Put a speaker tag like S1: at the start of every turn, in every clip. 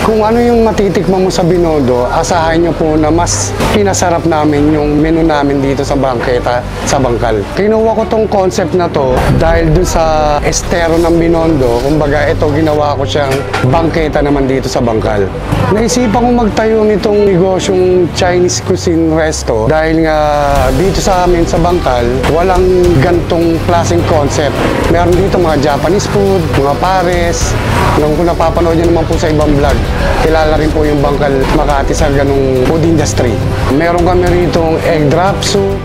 S1: Kung ano yung matitikman mo sa Binondo, asahan nyo po na mas pinasarap namin yung menu namin dito sa bangketa, sa Bangkal. Kinuha ko tong concept na to dahil dun sa estero ng Binondo, kumbaga ito ginawa ko siyang bangketa naman dito sa Bangkal. Naisipan kong magtayo nitong negosyong Chinese cuisine resto dahil nga dito sa amin sa Bangkal, walang gantong klaseng concept. Meron dito mga Japanese food, mga pares, kung napapanood nyo naman po sa ibang vlog, kilala rin po yung Bangkal Makati sa ganung food industry. Meron kami rito egg drop soup,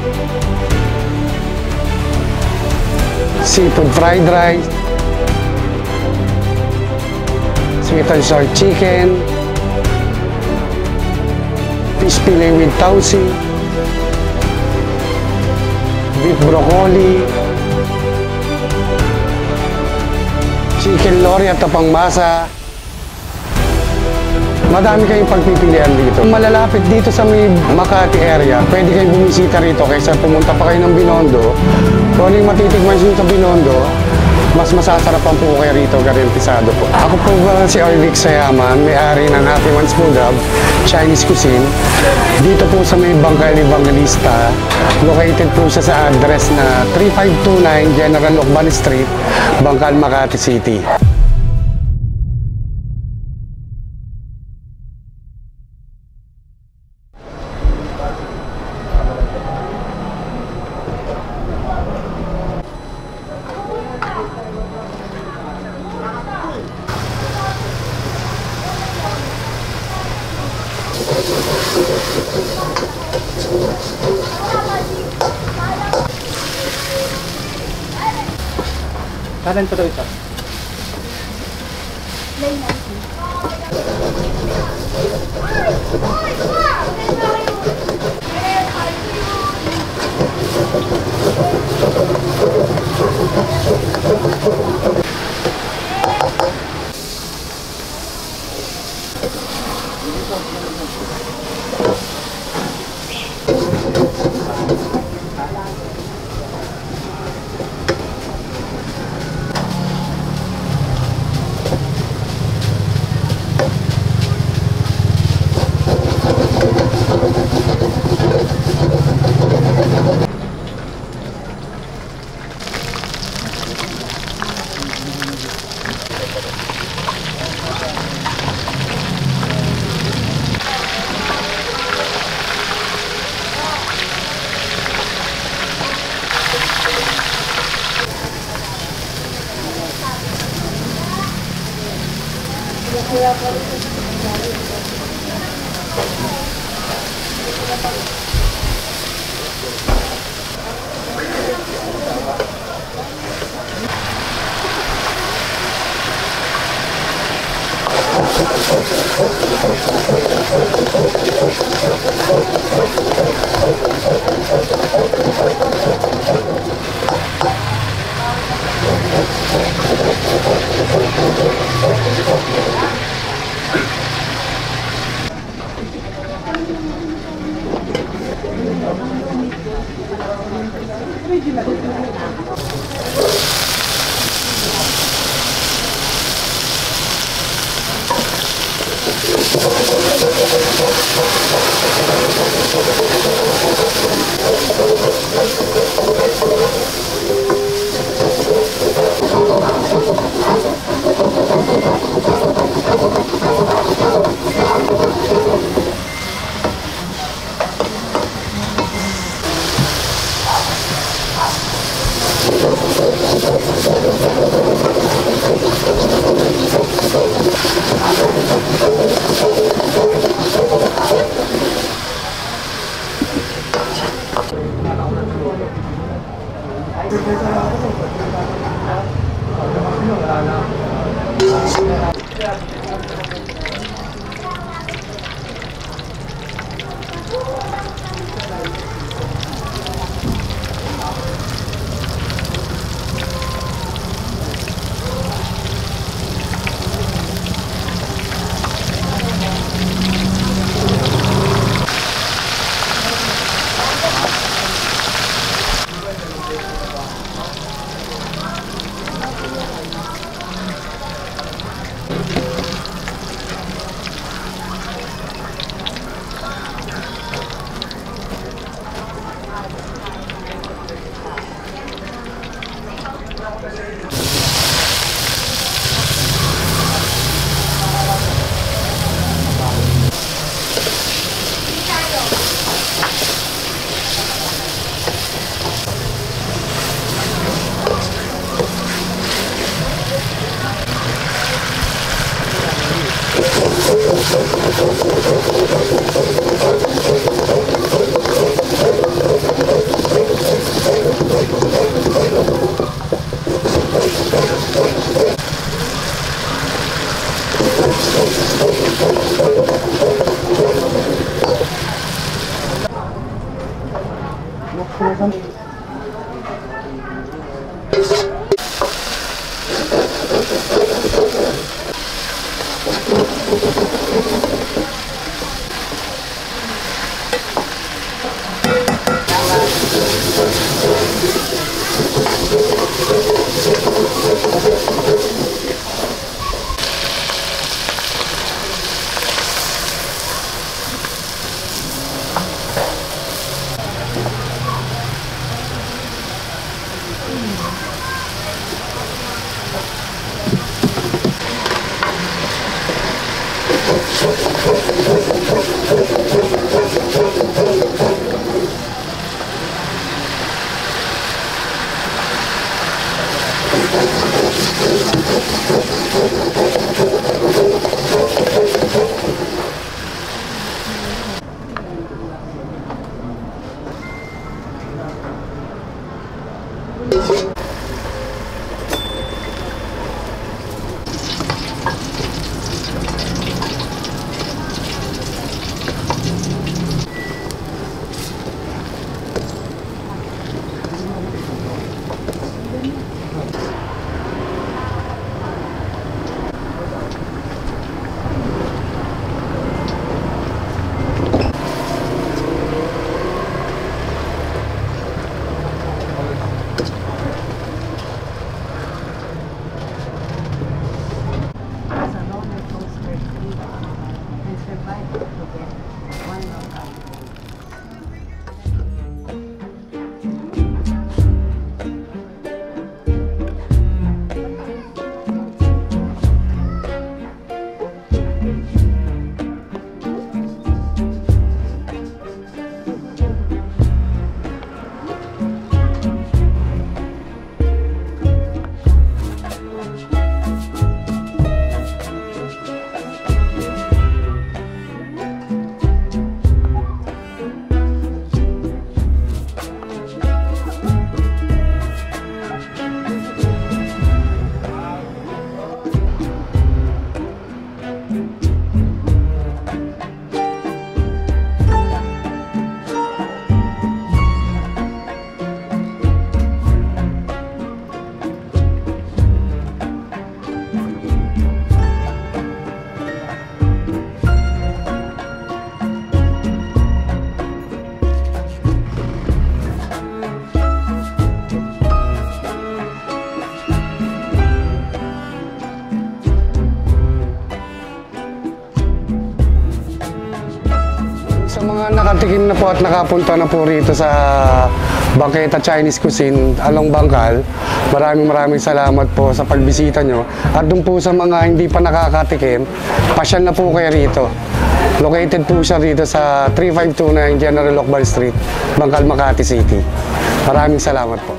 S1: seafood fried rice, sweet and sour chicken, fish fillet with tausi, beef broccoli, chicken lori at tapang masa. Madami kayong pagpipilian dito. Kung malalapit dito sa may Makati area, pwede kayong bumisita rito kaysa pumunta pa kayo ng Binondo. Kung ano yung matitikman nyo sa Binondo, mas masasarapan po kayo rito, garantisado po. Ako po ba si Arvic Sayaman, may-ari ng Happy Ones Food Hub, Chinese Cuisine. Dito po sa may Bangkal Evangelista, located po siya sa address na 3529 General Ocban Street, Bangkal, Makati City.
S2: Kanan pa daw ito.
S1: Sa mga nakatikim na po at nakapunta na po rito sa Bangketa Chinese Cuisine, Along Bangkal, maraming salamat po sa pagbisita nyo. At dun po sa mga hindi pa nakakatikim, pasyal na po kayo rito. Located po siya rito sa 3529 General Ocbal Street, Bangkal, Makati City. Maraming salamat po.